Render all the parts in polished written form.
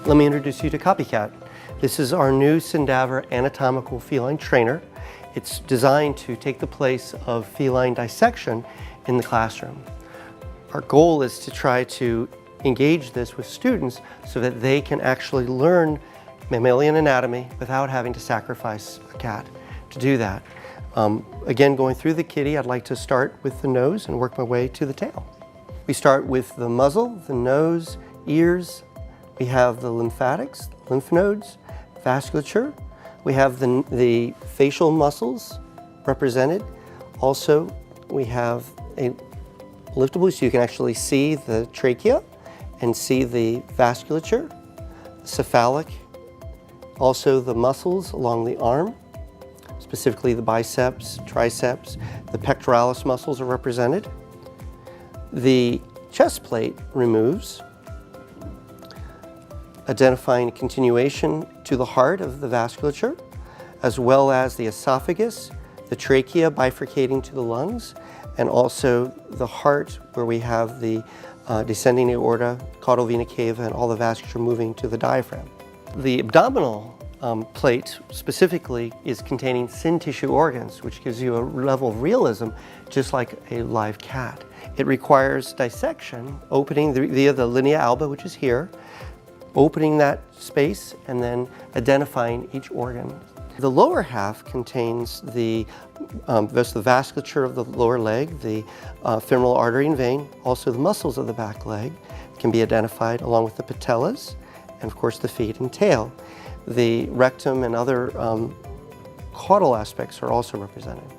Let me introduce you to CopyCat. This is our new SynDaver anatomical feline trainer. It's designed to take the place of feline dissection in the classroom. Our goal is to try to engage this with students so that they can actually learn mammalian anatomy without having to sacrifice a cat to do that. Again, going through the kitty, I'd like to start with the nose and work my way to the tail. We start with the muzzle, the nose, ears. We have the lymphatics, lymph nodes, vasculature. We have the facial muscles represented. Also, we have a liftable, so you can actually see the trachea and see the vasculature, cephalic, also the muscles along the arm, specifically the biceps, triceps, the pectoralis muscles are represented. The chest plate removes, identifying continuation to the heart of the vasculature, as well as the esophagus, the trachea bifurcating to the lungs, and also the heart where we have the descending aorta, caudal vena cava, and all the vasculature moving to the diaphragm. The abdominal plate specifically is containing syn tissue organs, which gives you a level of realism just like a live cat. It requires dissection, opening via the linea alba, which is here, opening that space and then identifying each organ. The lower half contains the vasculature of the lower leg, the femoral artery and vein, also the muscles of the back leg can be identified along with the patellas and of course the feet and tail. The rectum and other caudal aspects are also represented.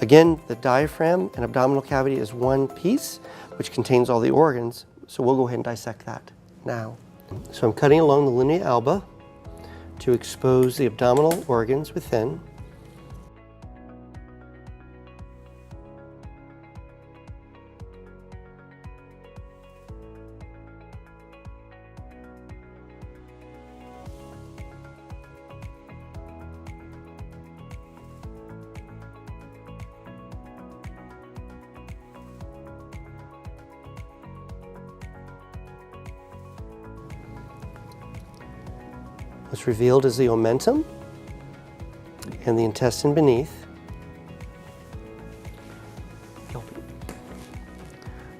Again, the diaphragm and abdominal cavity is one piece which contains all the organs, so we'll go ahead and dissect that now. So I'm cutting along the linea alba to expose the abdominal organs within. What's revealed is the omentum and the intestine beneath. So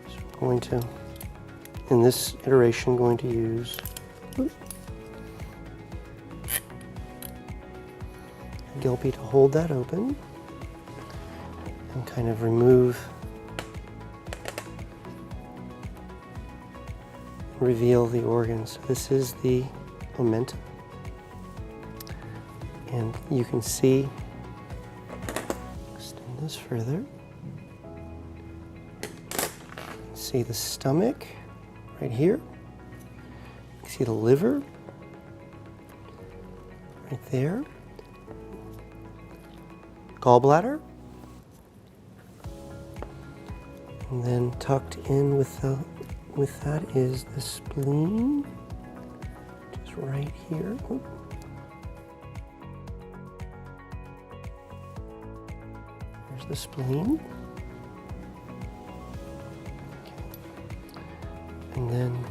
I'm going to, in this iteration, going to use a Gilpy to hold that open and kind of remove, reveal the organs. So this is the omentum. And you can see, extend this further, see the stomach right here, you can see the liver right there, gallbladder, and then tucked in with that is the spleen, just right here. Oop. The spleen, and then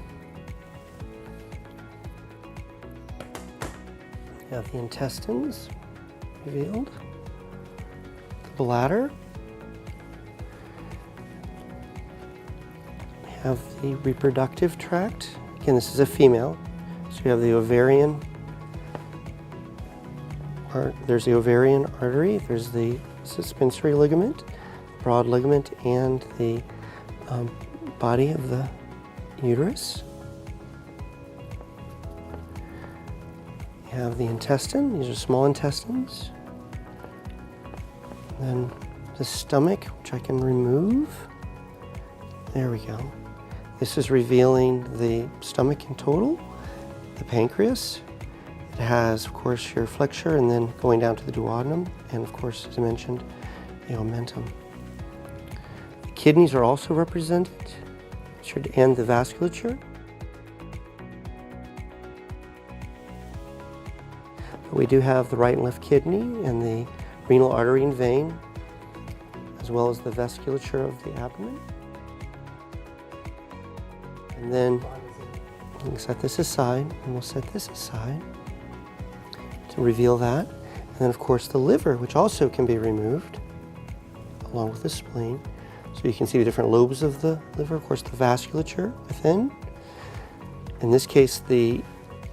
we have the intestines revealed, the bladder, we have the reproductive tract. Again, this is a female, so you have the ovarian. There's the ovarian artery. There's the suspensory ligament, broad ligament, and the body of the uterus. You have the intestine. These are small intestines. And then the stomach, which I can remove. There we go. This is revealing the stomach in total, the pancreas. It has, of course, your flexure and then going down to the duodenum, and of course, as I mentioned, the omentum. The kidneys are also represented, and the vasculature. But we do have the right and left kidney and the renal artery and vein, as well as the vasculature of the abdomen. And then We can set this aside, and we'll set this aside to reveal that. And then, of course, the liver, which also can be removed, along with the spleen. So you can see the different lobes of the liver, of course, the vasculature within. In this case, the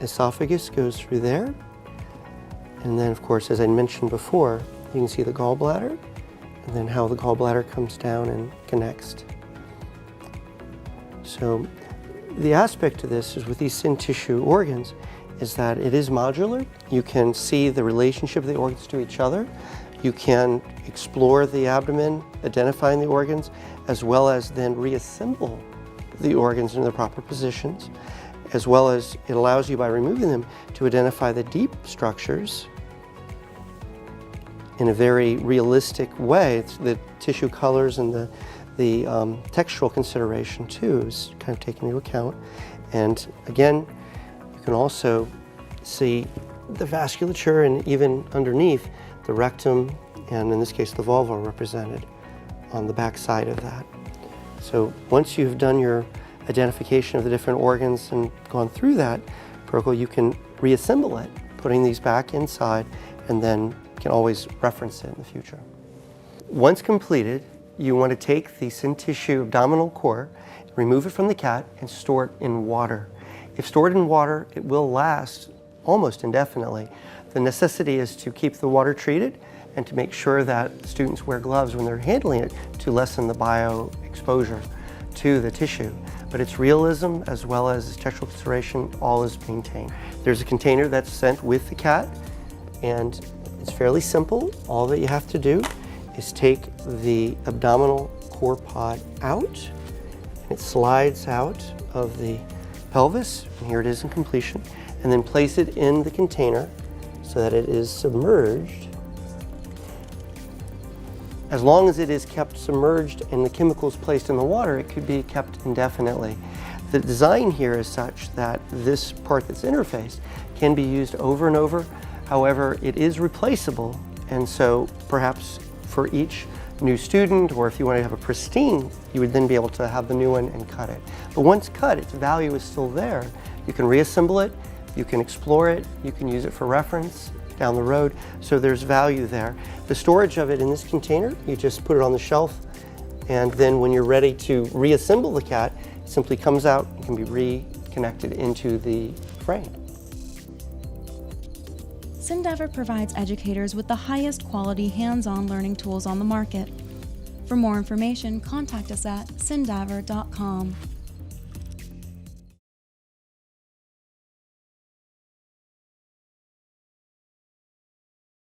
esophagus goes through there. And then, of course, as I mentioned before, you can see the gallbladder, and then how the gallbladder comes down and connects. So the aspect to this is with these syn tissue organs is that it is modular. You can see the relationship of the organs to each other. You can explore the abdomen, identifying the organs, as well as then reassemble the organs in their proper positions, as well as it allows you, by removing them, to identify the deep structures in a very realistic way. It's the tissue colors and the textural consideration too is kind of taken into account. And again, you can also see the vasculature, and even underneath, the rectum, and in this case the vulva, are represented on the back side of that. So once you've done your identification of the different organs and gone through that protocol, you can reassemble it, putting these back inside, and then can always reference it in the future. Once completed, you want to take the syn tissue abdominal core, remove it from the cat, and store it in water. If stored in water, it will last almost indefinitely. The necessity is to keep the water treated and to make sure that students wear gloves when they're handling it to lessen the bio-exposure to the tissue. But its realism as well as its textual consideration, all is maintained. There's a container that's sent with the cat, and it's fairly simple. All that you have to do is take the abdominal core pod out. It slides out of the pelvis, and here it is in completion, and then place it in the container so that it is submerged. As long as it is kept submerged and the chemicals placed in the water, it could be kept indefinitely. The design here is such that this part that's interfaced can be used over and over. However, it is replaceable, and so perhaps for each new student, or if you want to have a pristine, you would then be able to have the new one and cut it. But once cut, its value is still there. You can reassemble it, you can explore it, you can use it for reference down the road, so there's value there. The storage of it in this container, you just put it on the shelf, and then when you're ready to reassemble the cat, it simply comes out and can be reconnected into the frame. SynDaver provides educators with the highest quality hands-on learning tools on the market. For more information, contact us at syndaver.com.